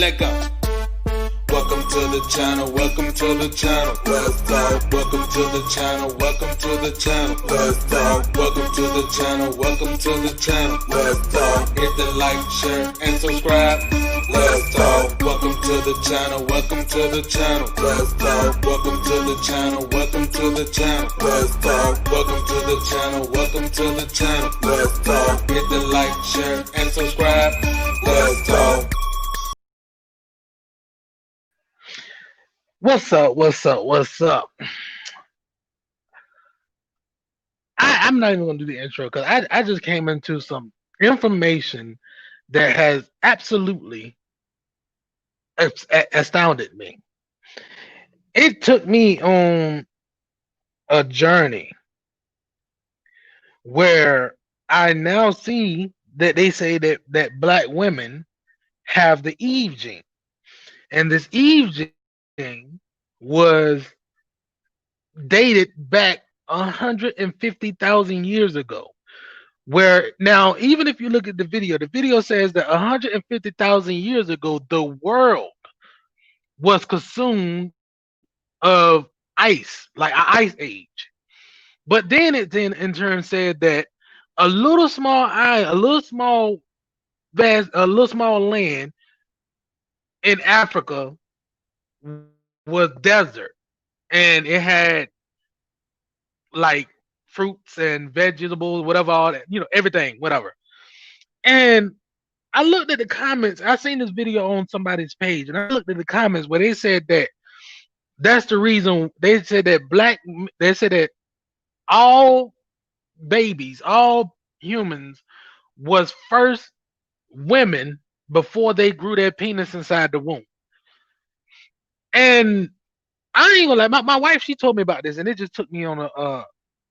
let go. Welcome to the channel, welcome to the channel. Let's go. Welcome to the channel, welcome to the channel. Let's go. Welcome to the channel, welcome to the channel. Let's go. Hit the like, share, and subscribe. Let's go. Welcome to the channel, welcome to the channel. Let's go. Welcome to the channel, welcome to the channel. Let's go. Welcome to the channel, welcome to the channel. Let's go. Hit the like, share, and subscribe. Let's go. What's up? What's up? What's up? I'm not even gonna do the intro because I just came into some information that has absolutely astounded me. It took me on a journey where I now see that they say that black women have the Eve gene, and this Eve gene was dated back 150,000 years ago. Where now, even if you look at the video says that 150,000 years ago, the world was consumed of ice, like an ice age. But then it then in turn said that a little small land in Africa was desert, and it had like fruits and vegetables, whatever, all that, everything, whatever. And I looked at the comments. I seen this video on somebody's page, and I looked at the comments where they said that that's the reason. They said that all babies, all humans, was first women before they grew their penis inside the womb. And I ain't gonna lie, my wife, she told me about this, and it just took me on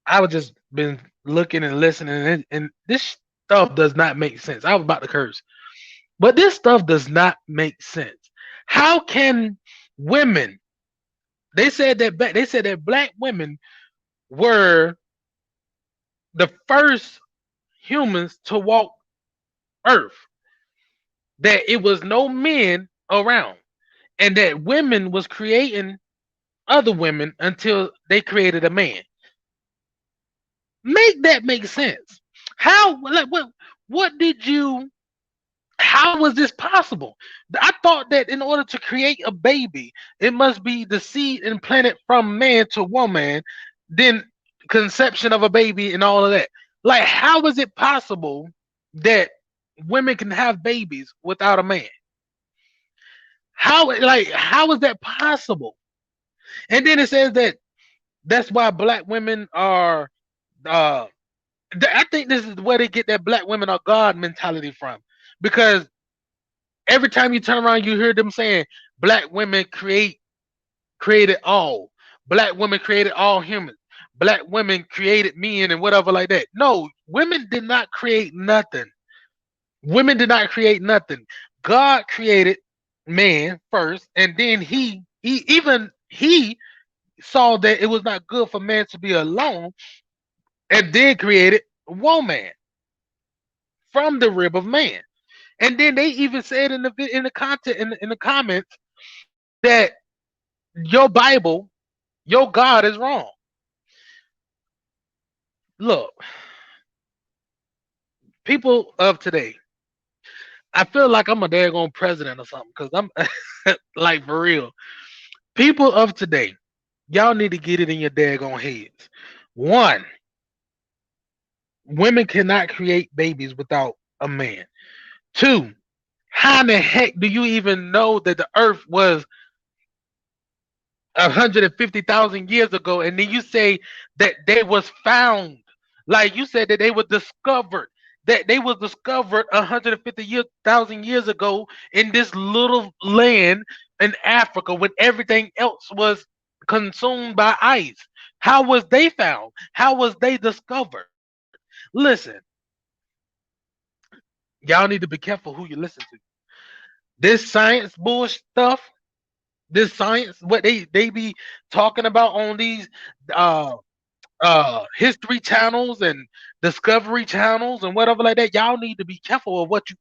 I was just been looking and listening, and this stuff does not make sense. I was about to curse, but this stuff does not make sense. How can women? They said that black women were the first humans to walk Earth. That it was no men around, and that women was creating other women until they created a man. Make that make sense. How, like, what did you, how was this possible? I thought that in order to create a baby, it must be the seed implanted from man to woman, then conception of a baby and all of that. Like, how is it possible that women can have babies without a man? How is that possible? And then it says that that's why black women are I think this is where they get that black women are God mentality from. Because every time you turn around, you hear them saying black women created all. Black women created all humans. Black women created men and whatever like that. No, women did not create nothing. Women did not create nothing. God created man first, and then he saw that it was not good for man to be alone, and then created woman from the rib of man. And then they even said in the content in the comments that your Bible, your God is wrong. Look, people of today, I feel like I'm a daggone president or something, because I'm like, for real. People of today, y'all need to get it in your daggone heads. One, women cannot create babies without a man. Two, how in the heck do you even know that the earth was 150,000 years ago, and then you say that they was found? Like, you said that they were discovered. That they was discovered 150,000 years ago in this little land in Africa when everything else was consumed by ice. How was they found? How was they discovered? Listen, y'all need to be careful who you listen to. This science bullshit stuff, this science, what they be talking about on these uh history channels and discovery channels and whatever like that, y'all need to be careful of what you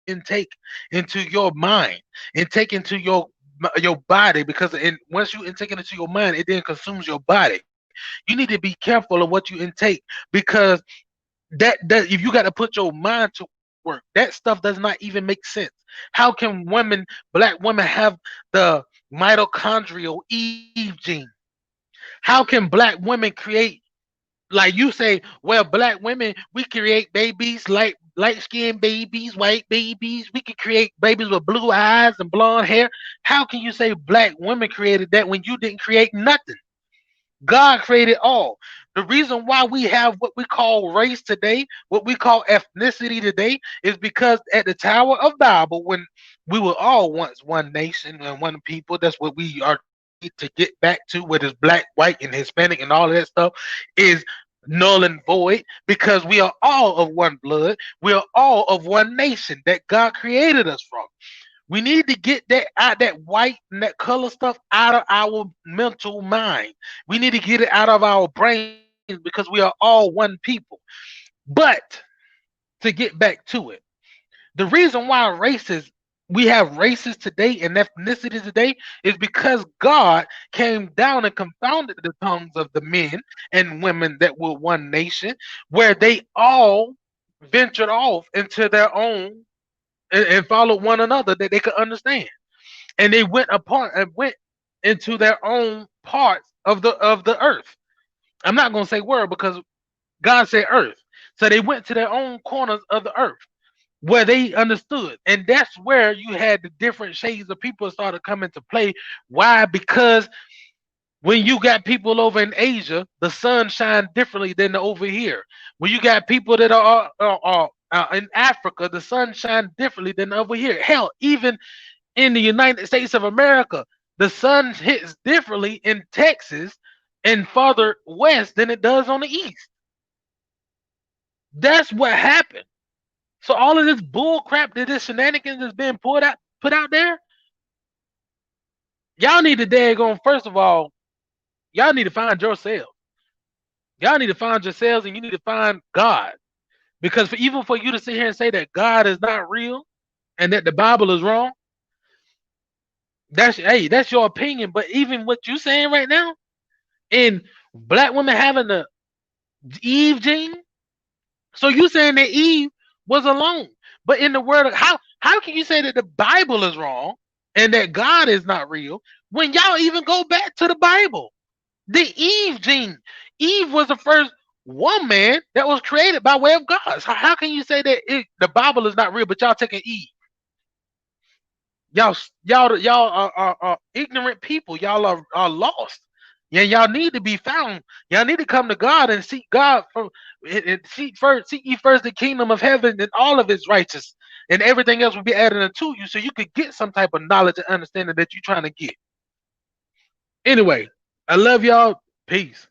intake into your mind and take into your body, because once you intake it into your mind, it then consumes your body. You need to be careful of what you intake, because that if you got to put your mind to work, that stuff does not even make sense. How can black women have the mitochondrial Eve gene? How can black women create, like you say, well, black women, we create babies, light skinned babies, white babies. We can create babies with blue eyes and blonde hair. How can you say black women created that when you didn't create nothing? God created all. The reason why we have what we call race today, what we call ethnicity today, is because at the Tower of Babel, when we were all once one nation and one people, that's what we are trying to get back to, whether it's black, white, and Hispanic and all of that stuff, is null and void, because we are all of one blood. We are all of one nation that God created us from. We need to get that white and that color stuff out of our mental mind. We need to get it out of our brains, because we are all one people. But to get back to it, the reason why we have races today and ethnicities today is because God came down and confounded the tongues of the men and women that were one nation, where they all ventured off into their own and followed one another that they could understand. And they went apart and went into their own parts of the earth. I'm not gonna say world, because God said earth. So they went to their own corners of the earth where they understood. And that's where you had the different shades of people started coming to play. Why? Because when you got people over in Asia, the sun shines differently than over here. When you got people that are in Africa, the sun shines differently than over here. Hell, even in the United States of America, the sun hits differently in Texas and farther west than it does on the east. That's what happened. So all of this bull crap, that this shenanigans is being put out there, y'all need to daggone, first of all, y'all need to find yourself. Y'all need to find yourselves, and you need to find God. Because even for you to sit here and say that God is not real and that the Bible is wrong, that's your opinion. But even what you saying right now, in black women having the Eve gene, so you saying that Eve was alone. But in the word of how can you say that the Bible is wrong and that God is not real when y'all even go back to the Bible? The Eve gene. Eve was the first woman that was created by way of God. So how can you say that the Bible is not real, but y'all taking Eve? Y'all are ignorant people. Y'all are lost. Yeah, y'all need to be found. Y'all need to come to God and seek God from and seek ye first the kingdom of heaven and all of its righteous, and everything else will be added unto you, so you could get some type of knowledge and understanding that you're trying to get. Anyway, I love y'all. Peace.